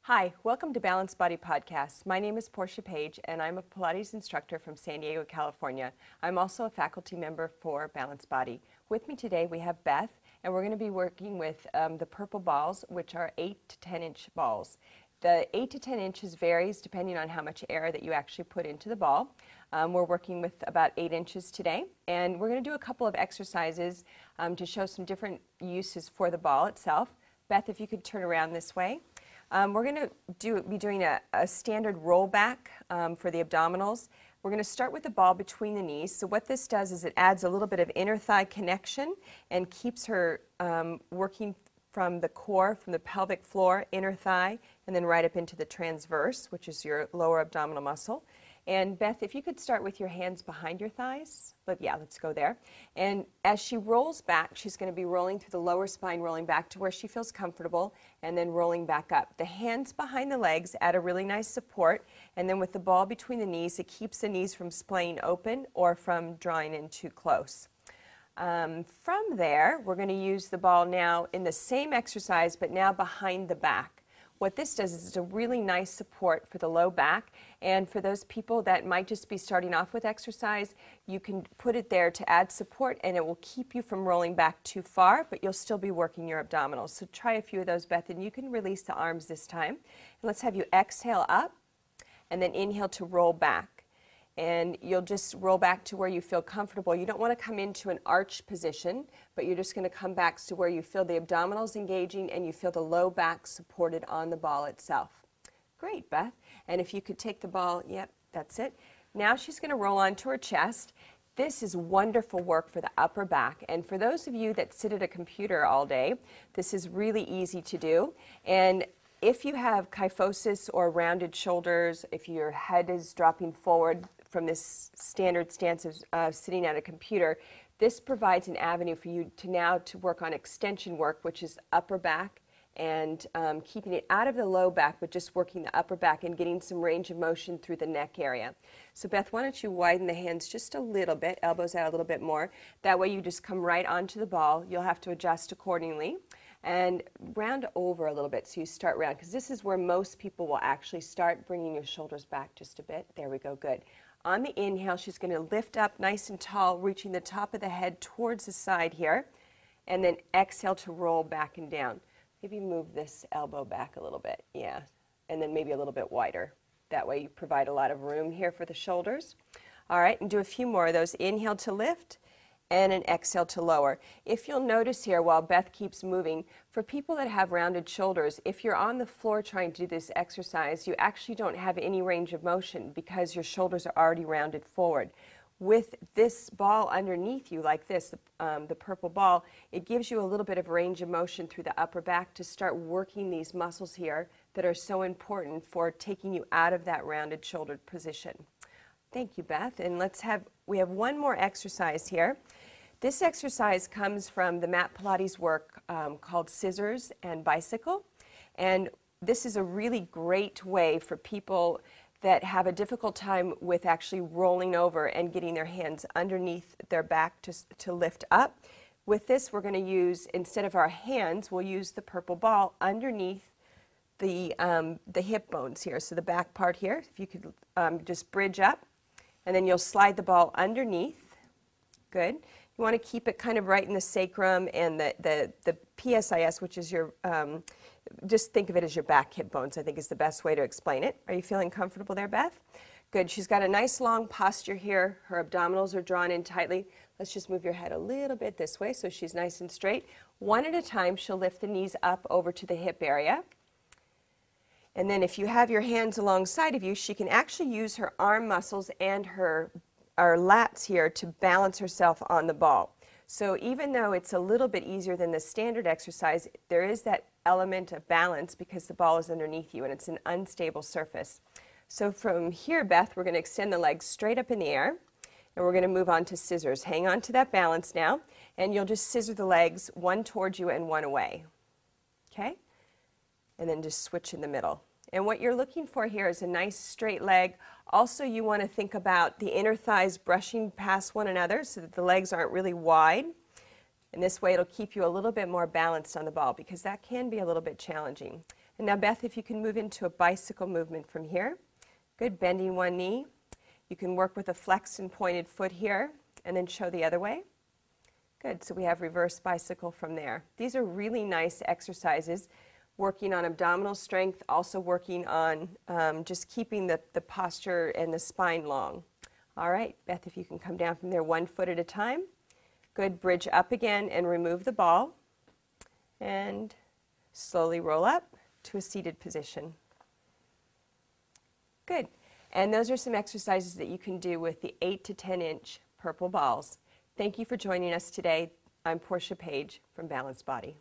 Hi, welcome to Balanced Body Podcast. My name is Portia Page and I'm a Pilates instructor from San Diego, California. I'm also a faculty member for Balanced Body. With me today we have Beth, and we're going to be working with the purple balls, which are 8 to 10 inch balls. The 8 to 10 inches varies depending on how much air that you actually put into the ball. We're working with about 8 inches today, and we're going to do a couple of exercises to show some different uses for the ball itself. Beth, if you could turn around this way. We're going to be doing a standard rollback for the abdominals. We're going to start with the ball between the knees. So what this does is it adds a little bit of inner thigh connection and keeps her working from the core, from the pelvic floor, inner thigh, and then right up into the transverse, which is your lower abdominal muscle. And Beth, if you could start with your hands behind your thighs. But yeah, let's go there. And as she rolls back, she's going to be rolling through the lower spine, rolling back to where she feels comfortable, and then rolling back up. The hands behind the legs add a really nice support, and then with the ball between the knees, it keeps the knees from splaying open or from drawing in too close. From there, we're going to use the ball now in the same exercise, but now behind the back. What this does is it's a really nice support for the low back, and for those people that might just be starting off with exercise, you can put it there to add support, and it will keep you from rolling back too far, but you'll still be working your abdominals. So try a few of those, Beth, and you can release the arms this time. And let's have you exhale up, and then inhale to roll back. And you'll just roll back to where you feel comfortable. You don't want to come into an arch position, but you're just going to come back to where you feel the abdominals engaging and you feel the low back supported on the ball itself. Great, Beth. And if you could take the ball, yep, that's it. Now she's going to roll onto her chest. This is wonderful work for the upper back. And for those of you that sit at a computer all day, this is really easy to do. And if you have kyphosis or rounded shoulders, if your head is dropping forward from this standard stance of sitting at a computer, this provides an avenue for you to now work on extension work, which is upper back, and keeping it out of the low back, but just working the upper back and getting some range of motion through the neck area. So Beth, why don't you widen the hands just a little bit, elbows out a little bit more. That way you just come right onto the ball. You'll have to adjust accordingly. And round over a little bit, so you start round, because this is where most people will actually start, bringing your shoulders back just a bit. There we go, good. On the inhale, she's going to lift up nice and tall, reaching the top of the head towards the side here, and then exhale to roll back and down. Maybe move this elbow back a little bit, yeah, and then maybe a little bit wider. That way you provide a lot of room here for the shoulders. All right, and do a few more of those. Inhale to lift, and an exhale to lower. If you'll notice here while Beth keeps moving, for people that have rounded shoulders, if you're on the floor trying to do this exercise, you actually don't have any range of motion because your shoulders are already rounded forward. With this ball underneath you like this, the purple ball, it gives you a little bit of range of motion through the upper back to start working these muscles here that are so important for taking you out of that rounded shouldered position. Thank you, Beth. And we have one more exercise here. This exercise comes from the mat Pilates work called scissors and bicycle. And this is a really great way for people that have a difficult time with actually rolling over and getting their hands underneath their back to lift up. With this, we're going to use, instead of our hands, we'll use the purple ball underneath the hip bones here. So the back part here, if you could just bridge up. And then you'll slide the ball underneath. Good. You want to keep it kind of right in the sacrum and the PSIS, which is your, just think of it as your back hip bones, I think is the best way to explain it. Are you feeling comfortable there, Beth? Good. She's got a nice long posture here. Her abdominals are drawn in tightly. Let's just move your head a little bit this way so she's nice and straight. One at a time, she'll lift the knees up over to the hip area. And then if you have your hands alongside of you, she can actually use her arm muscles and her lats here to balance herself on the ball. So even though it's a little bit easier than the standard exercise, there is that element of balance because the ball is underneath you and it's an unstable surface. So from here, Beth, we're going to extend the legs straight up in the air, and we're going to move on to scissors. Hang on to that balance now, and you'll just scissor the legs, one towards you and one away. Okay? And then just switch in the middle. And what you're looking for here is a nice straight leg. Also, you want to think about the inner thighs brushing past one another so that the legs aren't really wide. And this way it'll keep you a little bit more balanced on the ball because that can be a little bit challenging. And now Beth, if you can move into a bicycle movement from here. Good, bending one knee. You can work with a flexed and pointed foot here and then show the other way. Good, so we have reverse bicycle from there. These are really nice exercises, working on abdominal strength, also working on just keeping the posture and the spine long. All right, Beth, if you can come down from there 1 foot at a time. Good, bridge up again and remove the ball. And slowly roll up to a seated position. Good, and those are some exercises that you can do with the 8 to 10 inch purple balls. Thank you for joining us today. I'm Portia Page from Balanced Body.